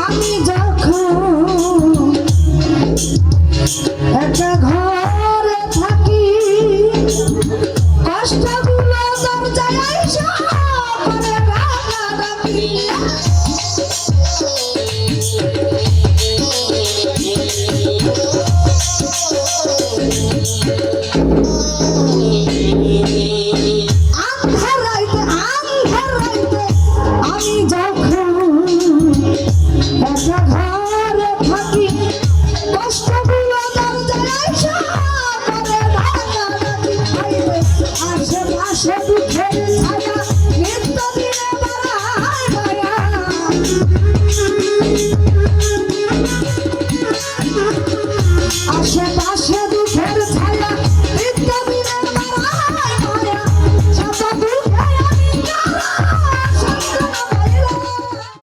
আমি যখন একটা ঘরে থাকি কষ্টগুলো দরজায় আইসা করে ডাকাডাকি আমি যখন একটা ঘরে থাকি কষ্টগুলো দরজায় আইসা করে ডাকাডাকি আশেপাশে দুঃখের ছায়া নিত্য দিনে বাড়ায় মায়া